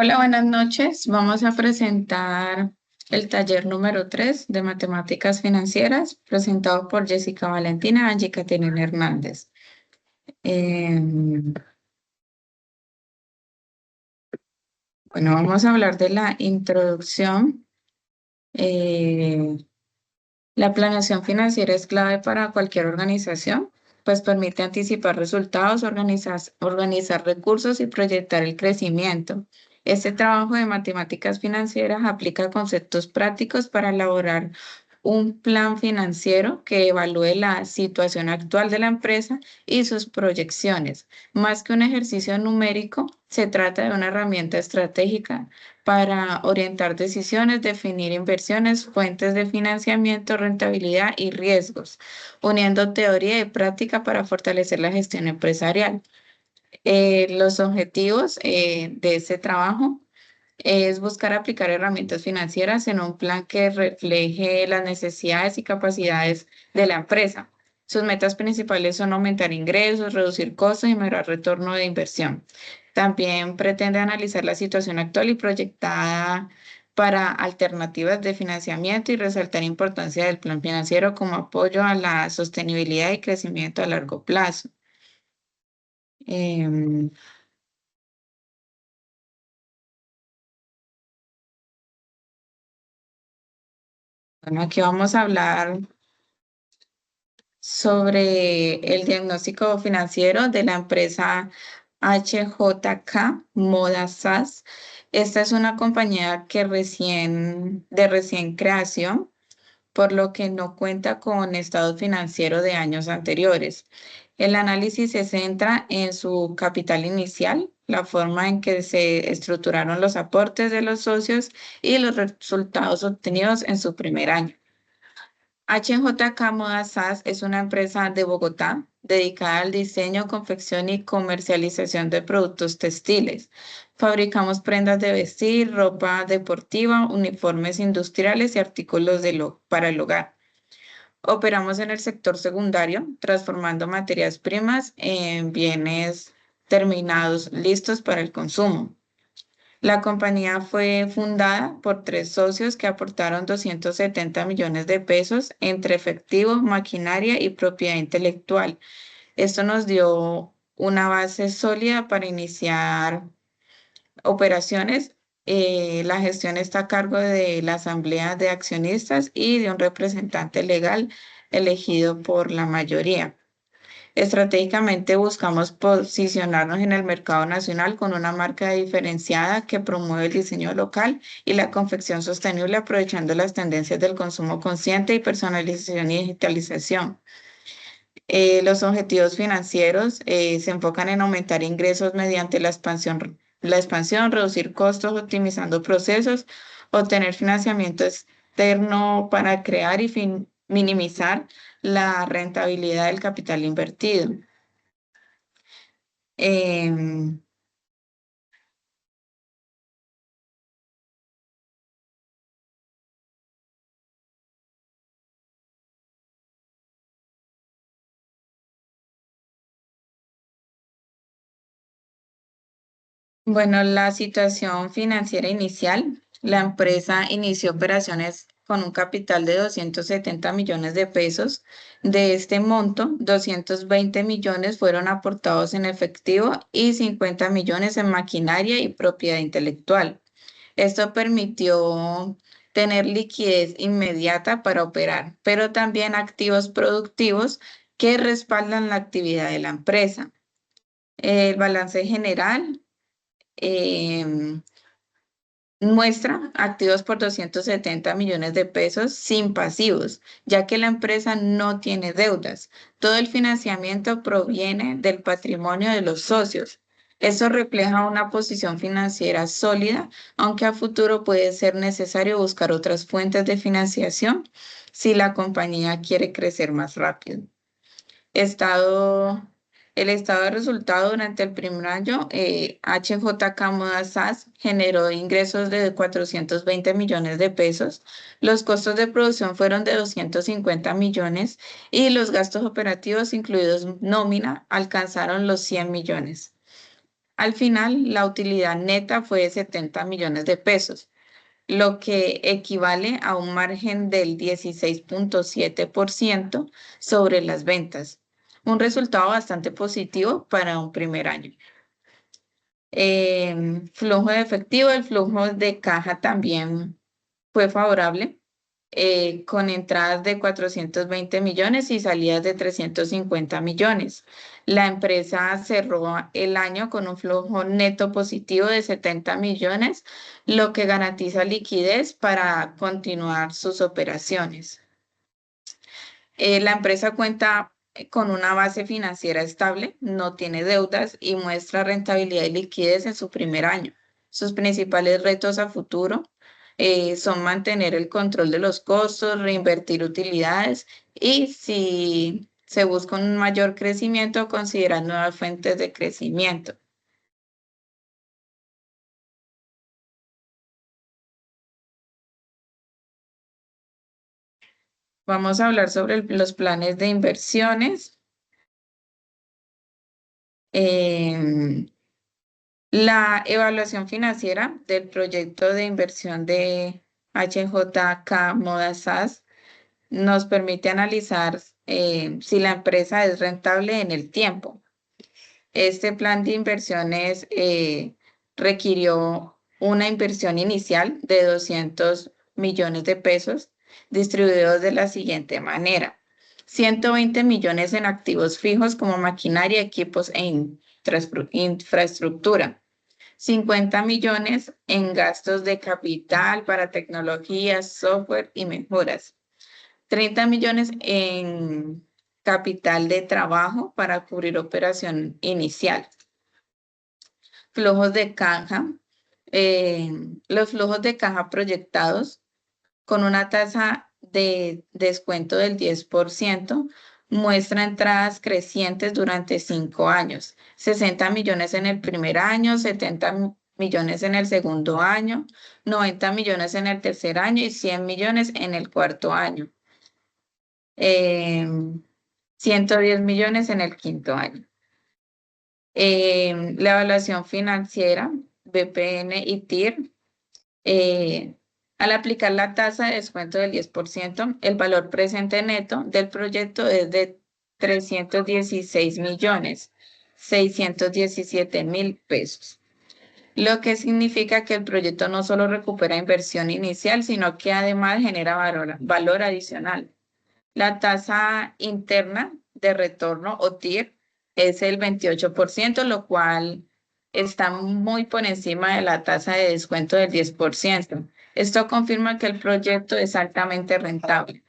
Hola, buenas noches. Vamos a presentar el taller número 3 de Matemáticas Financieras, presentado por Jessica Valentina y Caterina Hernández. Bueno, vamos a hablar de la introducción. Eh, la planeación financiera es clave para cualquier organización, pues permite anticipar resultados, organizar recursos y proyectar el crecimiento. Este trabajo de matemáticas financieras aplica conceptos prácticos para elaborar un plan financiero que evalúe la situación actual de la empresa y sus proyecciones. Más que un ejercicio numérico, se trata de una herramienta estratégica para orientar decisiones, definir inversiones, fuentes de financiamiento, rentabilidad y riesgos, uniendo teoría y práctica para fortalecer la gestión empresarial. Los objetivos de este trabajo es buscar aplicar herramientas financieras en un plan que refleje las necesidades y capacidades de la empresa. Sus metas principales son aumentar ingresos, reducir costos y mejorar retorno de inversión. También pretende analizar la situación actual y proyectada para alternativas de financiamiento y resaltar la importancia del plan financiero como apoyo a la sostenibilidad y crecimiento a largo plazo. Em, bueno, aquí vamos a hablar sobre el diagnóstico financiero de la empresa HJK Moda SAS. Esta es una compañía de recién creación, por lo que no cuenta con estado financiero de años anteriores. El análisis se centra en su capital inicial, la forma en que se estructuraron los aportes de los socios y los resultados obtenidos en su primer año. HJK Moda SAS es una empresa de Bogotá dedicada al diseño, confección y comercialización de productos textiles. Fabricamos prendas de vestir, ropa deportiva, uniformes industriales y artículos para el hogar. Operamos en el sector secundario, transformando materias primas en bienes terminados listos para el consumo. La compañía fue fundada por 3 socios que aportaron 270 millones de pesos entre efectivo, maquinaria y propiedad intelectual. Esto nos dio una base sólida para iniciar operaciones. La gestión está a cargo de la asamblea de accionistas y de un representante legal elegido por la mayoría. Estratégicamente buscamos posicionarnos en el mercado nacional con una marca diferenciada que promueve el diseño local y la confección sostenible, aprovechando las tendencias del consumo consciente y personalización y digitalización. Los objetivos financieros se enfocan en aumentar ingresos mediante la expansión, reducir costos, optimizando procesos, obtener financiamiento externo para crear y minimizar la rentabilidad del capital invertido. Em, bueno, la situación financiera inicial, la empresa inició operaciones con un capital de 270 millones de pesos. De este monto, 220 millones fueron aportados en efectivo y 50 millones en maquinaria y propiedad intelectual. Esto permitió tener liquidez inmediata para operar, pero también activos productivos que respaldan la actividad de la empresa. El balance general em, muestra activos por 270 millones de pesos sin pasivos, ya que la empresa no tiene deudas. Todo el financiamiento proviene del patrimonio de los socios. Eso refleja una posición financiera sólida, aunque a futuro puede ser necesario buscar otras fuentes de financiación si la compañía quiere crecer más rápido. Estado, el estado de resultado durante el primer año, HJK Moda SAS generó ingresos de 420 millones de pesos, los costos de producción fueron de 250 millones y los gastos operativos, incluidos nómina, alcanzaron los 100 millones. Al final, la utilidad neta fue de 70 millones de pesos, lo que equivale a un margen del 16,7% sobre las ventas, un resultado bastante positivo para un primer año. Flujo de efectivo, el flujo de caja también fue favorable, con entradas de 420 millones y salidas de 350 millones. La empresa cerró el año con un flujo neto positivo de 70 millones, lo que garantiza liquidez para continuar sus operaciones. La empresa cuenta con una base financiera estable, no tiene deudas y muestra rentabilidad y liquidez en su primer año. Sus principales retos a futuro son mantener el control de los costos, reinvertir utilidades y si se busca un mayor crecimiento, considerar nuevas fuentes de crecimiento. Vamos a hablar sobre los planes de inversiones. Em, La evaluación financiera del proyecto de inversión de HJK Moda SAS nos permite analizar si la empresa es rentable en el tiempo. Este plan de inversiones requirió una inversión inicial de 200 millones de pesos, distribuidos de la siguiente manera: 120 millones en activos fijos como maquinaria, equipos e infraestructura, 50 millones en gastos de capital para tecnologías, software y mejoras, 30 millones en capital de trabajo para cubrir operación inicial. Flujos de caja. eh, los flujos de caja proyectados con una tasa de descuento del 10% muestra entradas crecientes durante 5 años: 60 millones en el primer año, 70 millones en el segundo año, 90 millones en el tercer año y 100 millones en el cuarto año. 110 millones en el quinto año. La evaluación financiera, BPN y TIR. Al aplicar la tasa de descuento del 10%, el valor presente neto del proyecto es de 316 millones 617 mil pesos, lo que significa que el proyecto no solo recupera inversión inicial, sino que además genera valor adicional. La tasa interna de retorno o TIR es el 28%, lo cual está muy por encima de la tasa de descuento del 10%. Esto confirma que el proyecto es altamente rentable.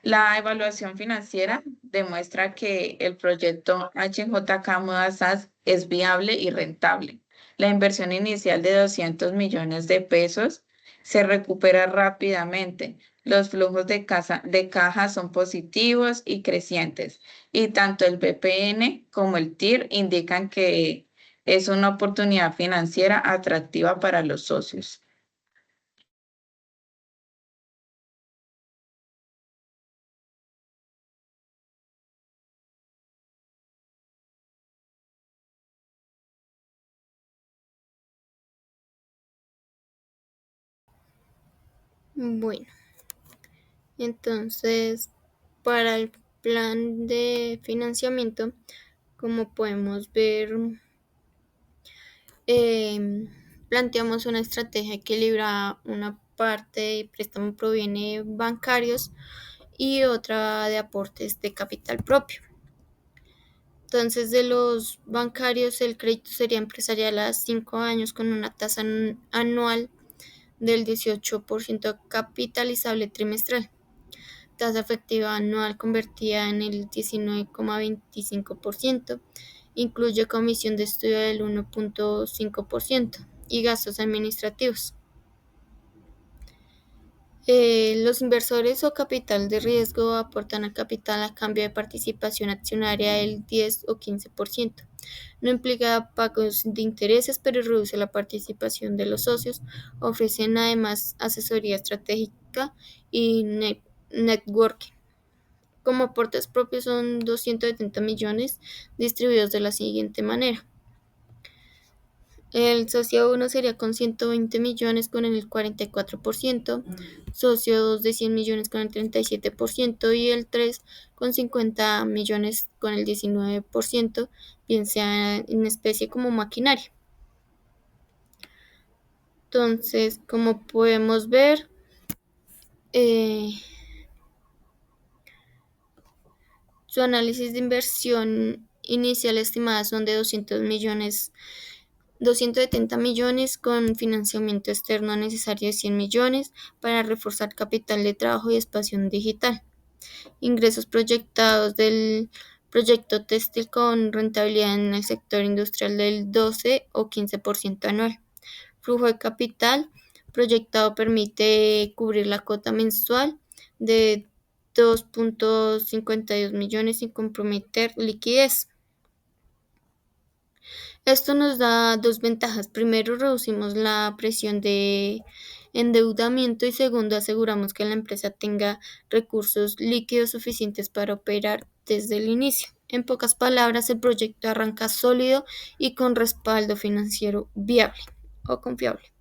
La evaluación financiera demuestra que el proyecto HJK Moda SAS es viable y rentable. La inversión inicial de 200 millones de pesos se recupera rápidamente. Los flujos de caja son positivos y crecientes, y tanto el BPN como el TIR indican que es una oportunidad financiera atractiva para los socios. Bueno, entonces para el plan de financiamiento, como podemos ver, planteamos una estrategia equilibrada. Una parte de préstamo proviene bancarios y otra de aportes de capital propio. Entonces, de los bancarios, el crédito sería empresarial a 5 años con una tasa anual del 18% capitalizable trimestral, tasa efectiva anual convertida en el 19,25%, incluye comisión de estudio del 1,5% y gastos administrativos. Los inversores o capital de riesgo aportan al capital a cambio de participación accionaria del 10 o 15%. No implica pagos de intereses, pero reduce la participación de los socios. Ofrecen además asesoría estratégica y networking. Como aportes propios son 270 millones distribuidos de la siguiente manera: El socio 1 sería con 120 millones con el 44%, socio 2 de 100 millones con el 37% y el 3 con 50 millones con el 19%, bien sea en especie como maquinaria. Entonces, como podemos ver, su análisis de inversión inicial estimada son de 270 millones con financiamiento externo necesario de 100 millones para reforzar capital de trabajo y expansión digital. Ingresos proyectados del proyecto textil con rentabilidad en el sector industrial del 12 o 15% anual. Flujo de capital proyectado permite cubrir la cuota mensual de 2.52 millones sin comprometer liquidez. Esto nos da dos ventajas. Primero, reducimos la presión de endeudamiento y segundo, aseguramos que la empresa tenga recursos líquidos suficientes para operar desde el inicio. En pocas palabras, el proyecto arranca sólido y con respaldo financiero viable o confiable.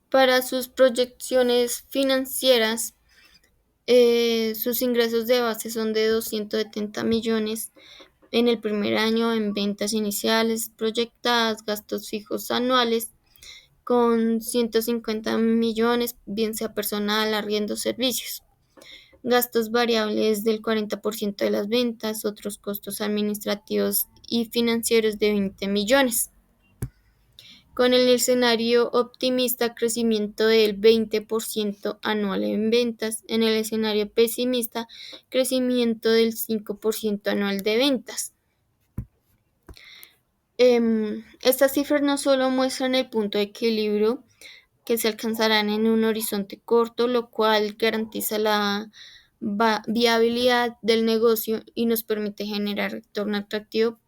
Para sus proyecciones financieras, sus ingresos de base son de 270 millones en el primer año en ventas iniciales proyectadas, gastos fijos anuales con 150 millones, bien sea personal, arriendo, servicios. Gastos variables del 40% de las ventas, otros costos administrativos y financieros de 20 millones. Con el escenario optimista, crecimiento del 20% anual en ventas. En el escenario pesimista, crecimiento del 5% anual de ventas. Estas cifras no solo muestran el punto de equilibrio que se alcanzarán en un horizonte corto, lo cual garantiza la viabilidad del negocio y nos permite generar retorno atractivo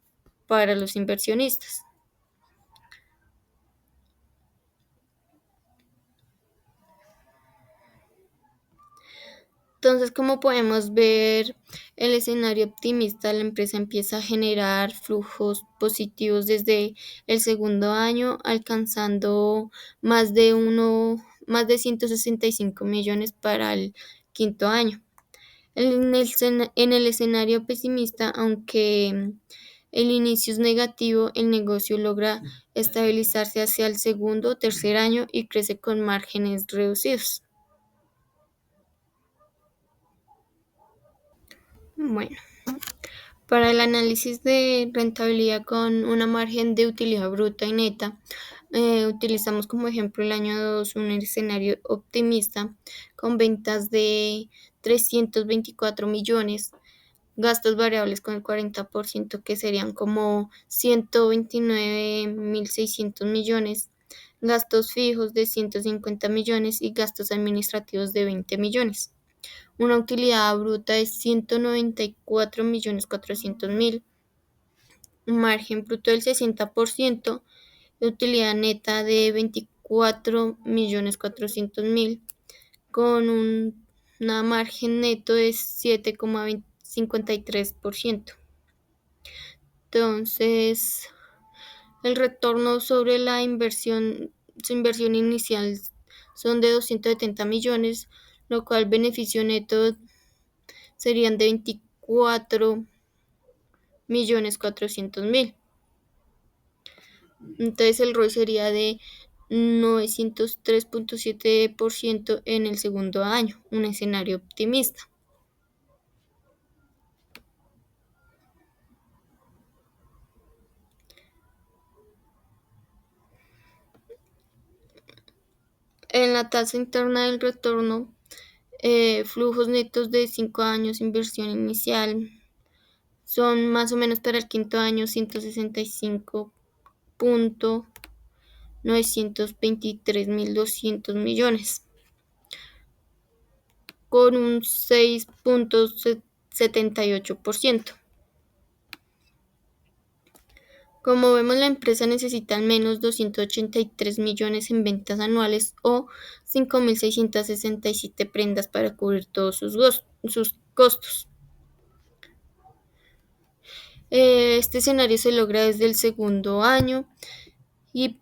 para los inversionistas. Entonces, como podemos ver, el escenario optimista, la empresa empieza a generar flujos positivos desde el segundo año, alcanzando más de 165 millones para el quinto año. En el escenario pesimista, aunque el inicio es negativo, el negocio logra estabilizarse hacia el segundo o tercer año y crece con márgenes reducidos. Bueno, para el análisis de rentabilidad con una margen de utilidad bruta y neta, utilizamos como ejemplo el año 2 un escenario optimista con ventas de 324 millones, gastos variables con el 40% que serían como 129.600 millones, gastos fijos de 150 millones y gastos administrativos de 20 millones. Una utilidad bruta de 194.400.000, un margen bruto del 60%, utilidad neta de 24.400.000, con una margen neto de 7,53%. Entonces, el retorno sobre la inversión, su inversión inicial son de 270 millones, lo cual beneficio neto serían de 24.400.000. Entonces el ROI sería de 903.7% en el segundo año, un escenario optimista. En la tasa interna del retorno, flujos netos de 5 años, inversión inicial, son más o menos para el quinto año 165.923.200 millones, con un 6.78%. Como vemos, la empresa necesita al menos 283 millones en ventas anuales o 5.667 prendas para cubrir todos sus costos. Este escenario se logra desde el segundo año y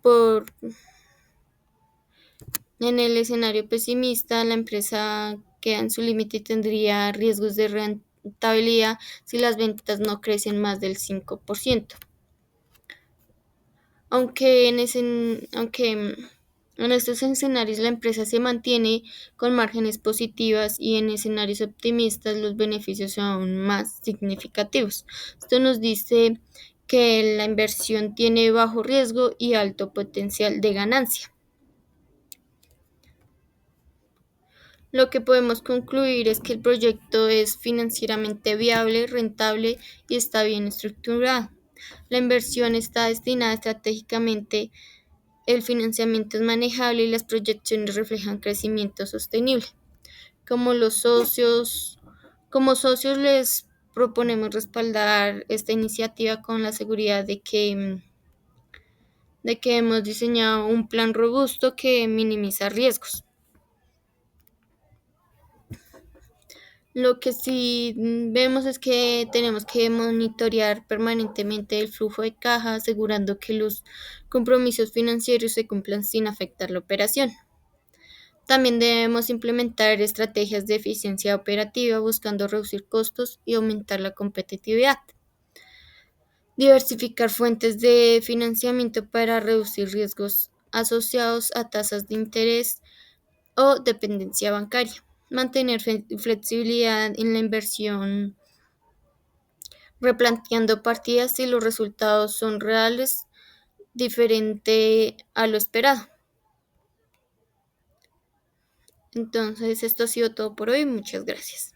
en el escenario pesimista la empresa queda en su límite y tendría riesgos de rentabilidad si las ventas no crecen más del 5%. Aunque en estos escenarios la empresa se mantiene con márgenes positivas y en escenarios optimistas los beneficios son aún más significativos. Esto nos dice que la inversión tiene bajo riesgo y alto potencial de ganancia. Lo que podemos concluir es que el proyecto es financieramente viable, rentable y está bien estructurado. La inversión está destinada estratégicamente, el financiamiento es manejable y las proyecciones reflejan crecimiento sostenible. Como los socios, como socios les proponemos respaldar esta iniciativa con la seguridad de que hemos diseñado un plan robusto que minimiza riesgos. Lo que sí vemos es que tenemos que monitorear permanentemente el flujo de caja, asegurando que los compromisos financieros se cumplan sin afectar la operación. También debemos implementar estrategias de eficiencia operativa buscando reducir costos y aumentar la competitividad. Diversificar fuentes de financiamiento para reducir riesgos asociados a tasas de interés o dependencia bancaria. Mantener flexibilidad en la inversión, replanteando partidas si los resultados son reales, diferente a lo esperado. Entonces, esto ha sido todo por hoy. Muchas gracias.